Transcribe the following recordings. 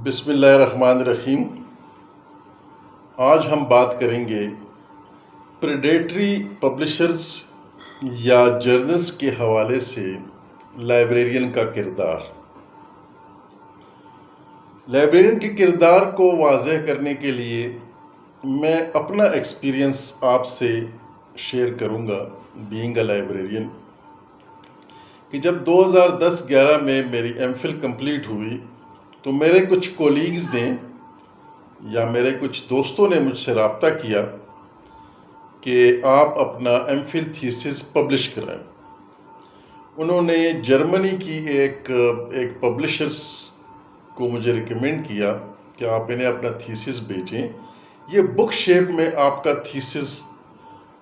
بسم اللہ الرحمن الرحیم۔ آج ہم بات کریں گے پریڈیٹری پبلشرز یا جرنلز کے حوالے سے لائبریرین کا کردار۔ لائبریرین کے کردار کو واضح کرنے کے لیے میں اپنا ایکسپیرینس آپ سے شیئر کروں گا بینگ اے لائبریرین، کہ جب 2010-11 میں میری ایم فل کمپلیٹ ہوئی تو میرے کچھ کولیگز نے یا میرے کچھ دوستوں نے مجھ سے رابطہ کیا کہ آپ اپنا ایم فل تھیسس پبلش کرائیں۔ انہوں نے جرمنی کی ایک پبلشرز کو مجھے ریکمینڈ کیا کہ آپ انہیں اپنا تھیسس بھیجیں، یہ بک شیپ میں آپ کا تھیسس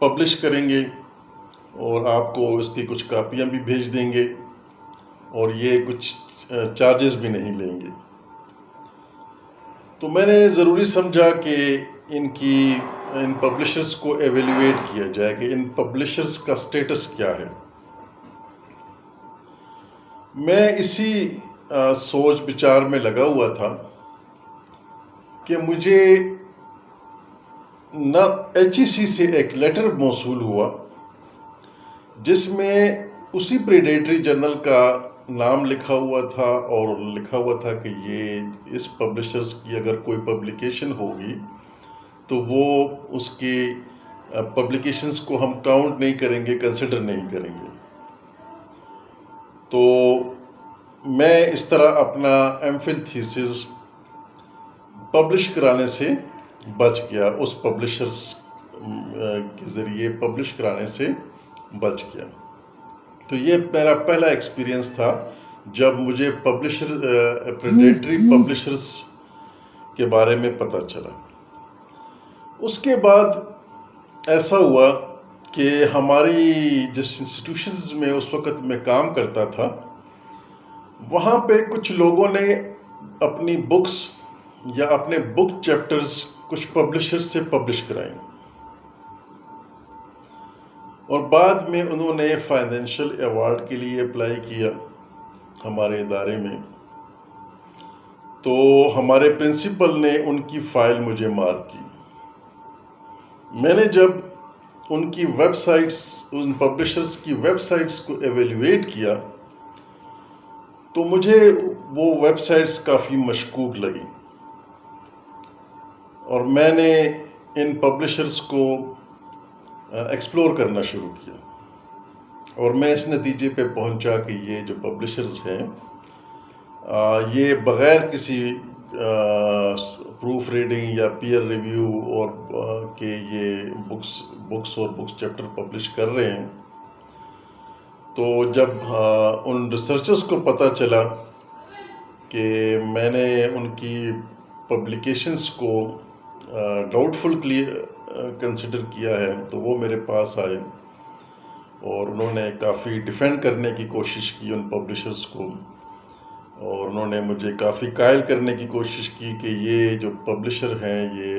پبلش کریں گے اور آپ کو اس کی کچھ کاپیاں بھی بھیج دیں گے اور یہ کچھ چارجز بھی نہیں لیں گے۔ تو میں نے ضروری سمجھا کہ ان پبلشرز کو ایویلیویٹ کیا جائے کہ ان پبلشرز کا سٹیٹس کیا ہے۔ میں اسی سوچ بچار میں لگا ہوا تھا کہ مجھے نہ HEC سے ایک لیٹر موصول ہوا جس میں اسی پریڈیٹری جرنل کا نام لکھا ہوا تھا اور لکھا ہوا تھا کہ یہ اس پبلشرز کی اگر کوئی پبلیکیشن ہوگی تو وہ اس کی پبلیکیشنز کو ہم کاؤنٹ نہیں کریں گے، کنسیڈر نہیں کریں گے۔ تو میں اس طرح اپنا ایم فل تھیسس پبلش کرانے سے بچ گیا، اس پبلشرز کے ذریعے پبلش کرانے سے بچ گیا۔ تو یہ میرا پہلا ایکسپیرینس تھا جب مجھے پریڈیٹری پبلشرز کے بارے میں پتہ چلا۔ اس کے بعد ایسا ہوا کہ ہماری جس انسٹیٹیوشنز میں اس وقت میں کام کرتا تھا وہاں پہ کچھ لوگوں نے اپنی بکس یا اپنے بک چیپٹرز کچھ پبلشرز سے پبلش کرائیں اور بعد میں انہوں نے فائنینشیل ایوارڈ کے لیے اپلائی کیا ہمارے ادارے میں۔ تو ہمارے پرنسپل نے ان کی فائل مجھے مارک کی۔ میں نے جب ان کی ویب سائٹس، ان پبلشرز کی ویب سائٹس کو ایویلیویٹ کیا تو مجھے وہ ویب سائٹس کافی مشکوک لگی اور میں نے ان پبلشرز کو ایکسپلور کرنا شروع کیا اور میں اس نتیجے پہ پہنچا کہ یہ جو پبلشرز ہیں یہ بغیر کسی پروف ریڈنگ یا پیئر ریویو اور کہ یہ بکس اور بکس چیپٹر پبلش کر رہے ہیں۔ تو جب ان ریسرچرز کو پتہ چلا کہ میں نے ان کی پبلیکیشنز کو ڈاؤٹ فل کنسیڈر کیا ہے تو وہ میرے پاس آئے اور انہوں نے کافی ڈیفینڈ کرنے کی کوشش کی ان پبلشرز کو، اور انہوں نے مجھے کافی قائل کرنے کی کوشش کی کہ یہ جو پبلشر ہیں یہ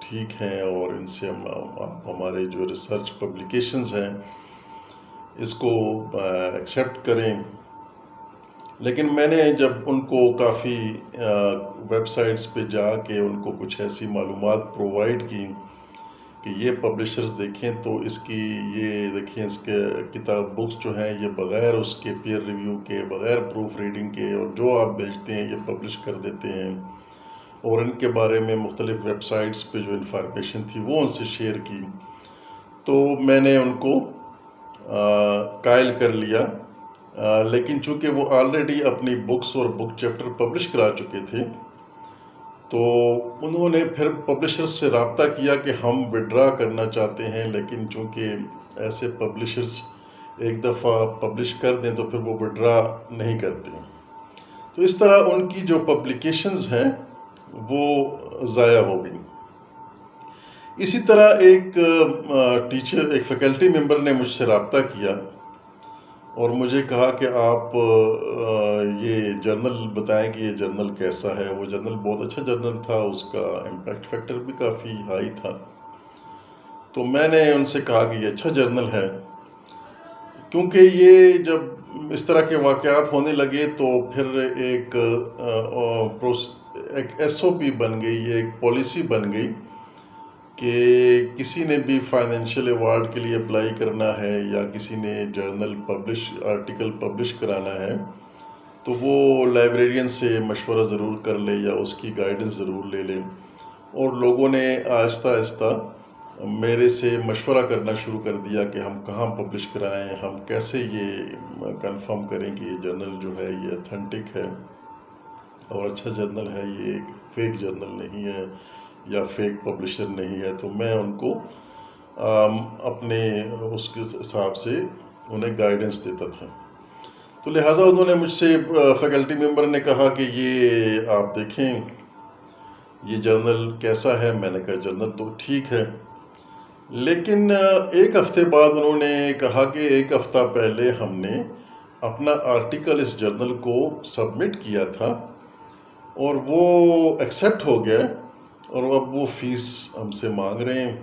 ٹھیک ہیں اور ان سے آپ ہمارے جو ریسرچ پبلیکیشنز ہیں اس کو ایکسیپٹ کریں۔ لیکن میں نے جب ان کو کافی ویب سائٹس پہ جا کے ان کو کچھ ایسی معلومات پرووائڈ کی کہ یہ پبلشرز دیکھیں تو اس کی یہ دیکھیں اس کے کتاب بکس جو ہیں یہ بغیر اس کے پیئر ریویو کے، بغیر پروف ریڈنگ کے اور جو آپ بھیجتے ہیں یہ پبلش کر دیتے ہیں، اور ان کے بارے میں مختلف ویب سائٹس پہ جو انفارمیشن تھی وہ ان سے شیئر کی، تو میں نے ان کو قائل کر لیا۔ لیکن چونکہ وہ آلریڈی اپنی بکس اور بک چیپٹر پبلش کرا چکے تھے تو انہوں نے پھر پبلشرز سے رابطہ کیا کہ ہم وڈرا کرنا چاہتے ہیں، لیکن چونکہ ایسے پبلشرز ایک دفعہ پبلش کر دیں تو پھر وہ وڈرا نہیں کرتے، تو اس طرح ان کی جو پبلیکیشنز ہیں وہ ضائع ہو گئیں۔ اسی طرح ایک فیکلٹی ممبر نے مجھ سے رابطہ کیا اور مجھے کہا کہ آپ یہ جرنل بتائیں کہ یہ جرنل کیسا ہے۔ وہ جرنل بہت اچھا جرنل تھا، اس کا امپیکٹ فیکٹر بھی کافی ہائی تھا۔ تو میں نے ان سے کہا کہ یہ اچھا جرنل ہے، کیونکہ یہ جب اس طرح کے واقعات ہونے لگے تو پھر ایک ایس او پی بن گئی، ایک پالیسی بن گئی کہ کسی نے بھی فائنینشیل ایوارڈ کے لیے اپلائی کرنا ہے یا کسی نے جرنل آرٹیکل پبلش کرانا ہے تو وہ لائبریرین سے مشورہ ضرور کر لے یا اس کی گائیڈنس ضرور لے لے. اور لوگوں نے آہستہ آہستہ میرے سے مشورہ کرنا شروع کر دیا کہ ہم کہاں پبلش کرائیں، ہم کیسے یہ کنفرم کریں کہ یہ جرنل جو ہے یہ اتھینٹک ہے اور اچھا جرنل ہے، یہ ایک فیک جرنل نہیں ہے یا فیک پبلشر نہیں ہے. تو میں ان کو اپنے اس کے حساب سے انہیں گائیڈنس دیتا تھا. تو لہٰذا انہوں نے مجھ سے، فیکلٹی ممبر نے کہا کہ یہ آپ دیکھیں یہ جرنل کیسا ہے. میں نے کہا جرنل تو ٹھیک ہے، لیکن ایک ہفتے بعد انہوں نے کہا کہ ایک ہفتہ پہلے ہم نے اپنا آرٹیکل اس جرنل کو سبمٹ کیا تھا اور وہ ایکسیپٹ ہو گیا اور اب وہ فیس ہم سے مانگ رہے ہیں.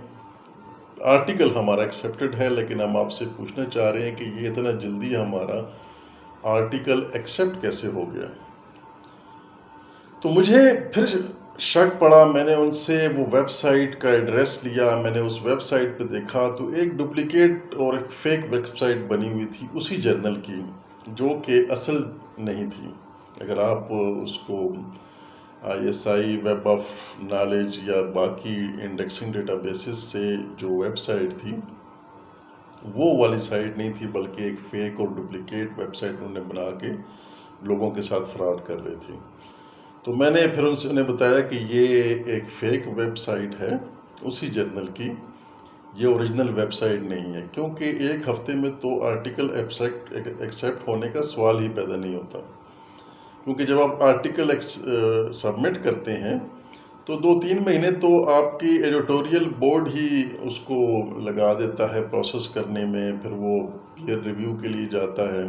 آرٹیکل ہمارا ایکسیپٹڈ ہے لیکن ہم آپ سے پوچھنا چاہ رہے ہیں کہ یہ اتنا جلدی ہمارا آرٹیکل ایکسیپٹ کیسے ہو گیا. تو مجھے پھر شک پڑا. میں نے ان سے وہ ویب سائٹ کا ایڈریس لیا، میں نے اس ویب سائٹ پہ دیکھا تو ایک ڈپلیکیٹ اور ایک فیک ویب سائٹ بنی ہوئی تھی اسی جرنل کی جو کہ اصل نہیں تھی. اگر آپ اس کو ISI ویب آف نالج یا باقی انڈیکسنگ ڈیٹا بیسز سے جو ویب سائٹ تھی وہ والی سائٹ نہیں تھی، بلکہ ایک فیک اور ڈپلیکیٹ ویب سائٹ انہوں نے بنا کے لوگوں کے ساتھ فراڈ کر رہے تھے. تو میں نے پھر ان سے انہیں بتایا کہ یہ ایک فیک ویب سائٹ ہے اسی جرنل کی، یہ اوریجنل ویب سائٹ نہیں ہے، کیونکہ ایک ہفتے میں تو آرٹیکل ایکسیپٹ ہونے کا سوال ہی پیدا نہیں ہوتا. کیونکہ جب آپ آرٹیکل سبمٹ کرتے ہیں تو 2-3 مہینے تو آپ کی ایڈیٹوریل بورڈ ہی اس کو لگا دیتا ہے پروسیس کرنے میں، پھر وہ پیئر ریویو کے لیے جاتا ہے.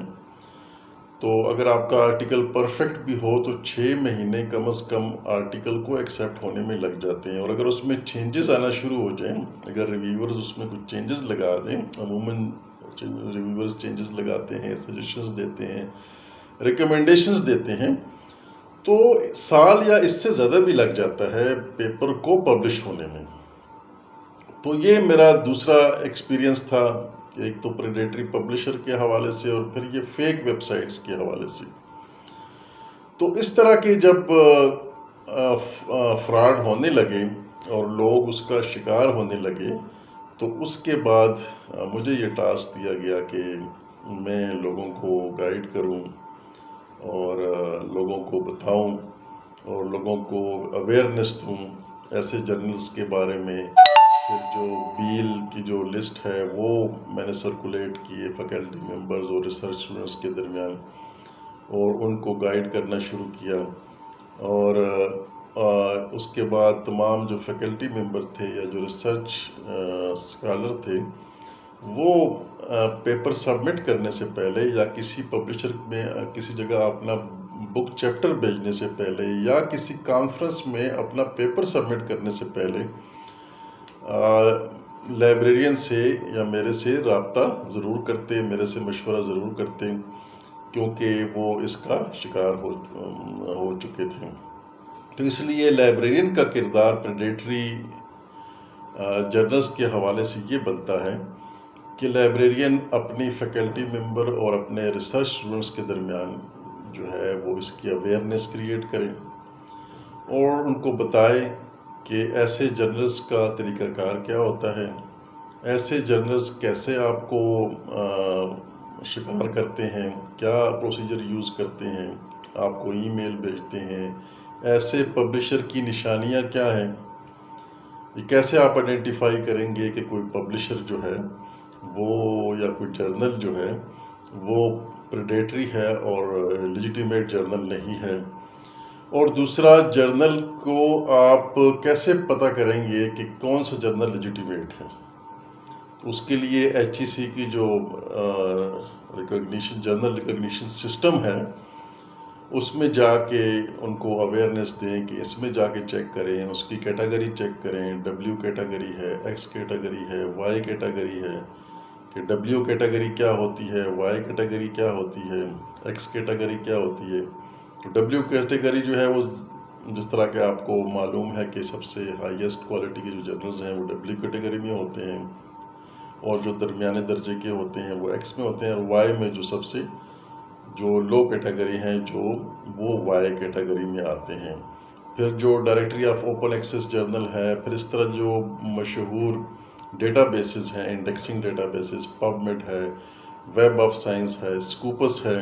تو اگر آپ کا آرٹیکل پرفیکٹ بھی ہو تو 6 مہینے کم از کم آرٹیکل کو ایکسیپٹ ہونے میں لگ جاتے ہیں. اور اگر اس میں چینجز آنا شروع ہو جائیں، اگر ریویورز اس میں کچھ چینجز لگا دیں، عموماً ریویورز چینجز لگاتے ہیں، سجیشنز دیتے ہیں، ریکمنڈیشنز دیتے ہیں، تو سال یا اس سے زیادہ بھی لگ جاتا ہے پیپر کو پبلش ہونے میں. تو یہ میرا دوسرا ایکسپیرینس تھا، ایک تو پریڈیٹری پبلشر کے حوالے سے اور پھر یہ فیک ویب سائٹس کے حوالے سے. تو اس طرح کے جب فراڈ ہونے لگے اور لوگ اس کا شکار ہونے لگے تو اس کے بعد مجھے یہ ٹاسک دیا گیا کہ میں لوگوں کو گائیڈ کروں اور لوگوں کو بتاؤں اور لوگوں کو اویئرنیس دوں ایسے جرنلز کے بارے میں. پھر جو بیل کی جو لسٹ ہے وہ میں نے سرکولیٹ کیے فیکلٹی ممبرز اور ریسرچ اسٹوڈنٹس کے درمیان اور ان کو گائیڈ کرنا شروع کیا. اور اس کے بعد تمام جو فیکلٹی ممبر تھے یا جو ریسرچ اسکالر تھے وہ پیپر سبمٹ کرنے سے پہلے یا کسی پبلشر میں کسی جگہ اپنا بک چیپٹر بھیجنے سے پہلے یا کسی کانفرنس میں اپنا پیپر سبمٹ کرنے سے پہلے لائبریرین سے یا میرے سے رابطہ ضرور کرتے، میرے سے مشورہ ضرور کرتے، کیونکہ وہ اس کا شکار ہو چکے تھے. تو اس لیے لائبریرین کا کردار پریڈیٹری جرنلز کے حوالے سے یہ بنتا ہے کہ لائبریرین اپنی فیکلٹی ممبر اور اپنے ریسرچ اسٹوڈنٹس کے درمیان جو ہے وہ اس کی اویئرنیس کریٹ کریں اور ان کو بتائے کہ ایسے جرنلز کا طریقہ کار کیا ہوتا ہے، ایسے جرنلز کیسے آپ کو شکار کرتے ہیں، کیا پروسیجر یوز کرتے ہیں، آپ کو ای میل بھیجتے ہیں، ایسے پبلشر کی نشانیاں کیا ہیں، یہ کیسے آپ آئیڈینٹیفائی کریں گے کہ کوئی پبلشر جو ہے وہ یا کوئی جرنل جو ہے وہ پریڈیٹری ہے اور لیجیٹیمیٹ جرنل نہیں ہے. اور دوسرا، جرنل کو آپ کیسے پتہ کریں گے کہ کون سا جرنل لیجیٹیمیٹ ہے. اس کے لیے HEC کی جو جرنل ریکگنیشن سسٹم ہے اس میں جا کے ان کو اویئرنیس دیں کہ اس میں جا کے چیک کریں، اس کی کیٹیگری چیک کریں، W کیٹیگری ہے، X کیٹیگری ہے، Y کیٹیگری ہے، کہ W کیٹیگری کیا ہوتی ہے، Y کیٹیگری کیا ہوتی ہے، X کیٹیگری کیا ہوتی ہے۔ تو W کیٹیگری جو ہے وہ جس طرح کہ آپ کو معلوم ہے کہ سب سے ہائیسٹ کوالٹی کے جو جرنلز ہیں وہ W کیٹیگری میں ہوتے ہیں، اور جو درمیانے درجے کے ہوتے ہیں وہ X میں ہوتے ہیں، اور Y میں جو سب سے جو لو کیٹیگری ہیں وہ Y کیٹیگری میں آتے ہیں۔ پھر جو directory of open access journal ہے، پھر اس طرح جو مشہور ڈیٹا بیسز ہیں، indexing data bases, PubMed ہے، ویب آف سائنس ہے، اسکوپس ہے،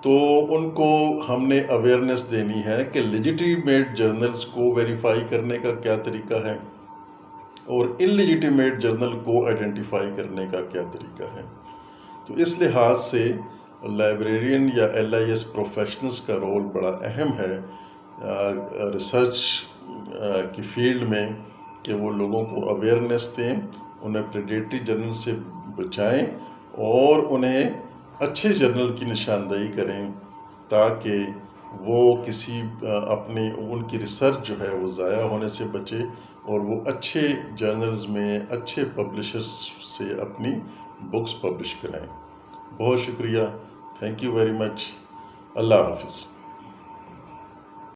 تو ان کو ہم نے اویئرنیس دینی ہے کہ لیجیٹیمیٹ جرنلز کو ویریفائی کرنے کا کیا طریقہ ہے اور ان لیجیٹیمیٹ جرنل کو آئیڈینٹیفائی کرنے کا کیا طریقہ ہے۔ تو اس لحاظ سے لائبریرین یا LIS پروفیشنلز کا رول بڑا اہم ہے ریسرچ کی فیلڈ میں، کہ وہ لوگوں کو اویئرنیس دیں، انہیں پریڈیٹری جرنل سے بچائیں اور انہیں اچھے جرنل کی نشاندہی کریں، تاکہ وہ ان کی ریسرچ جو ہے وہ ضائع ہونے سے بچے اور وہ اچھے جرنلز میں اچھے پبلشرز سے اپنی بکس پبلش کرائیں۔ بہت شکریہ، تھینک یو ویری مچ، اللہ حافظ۔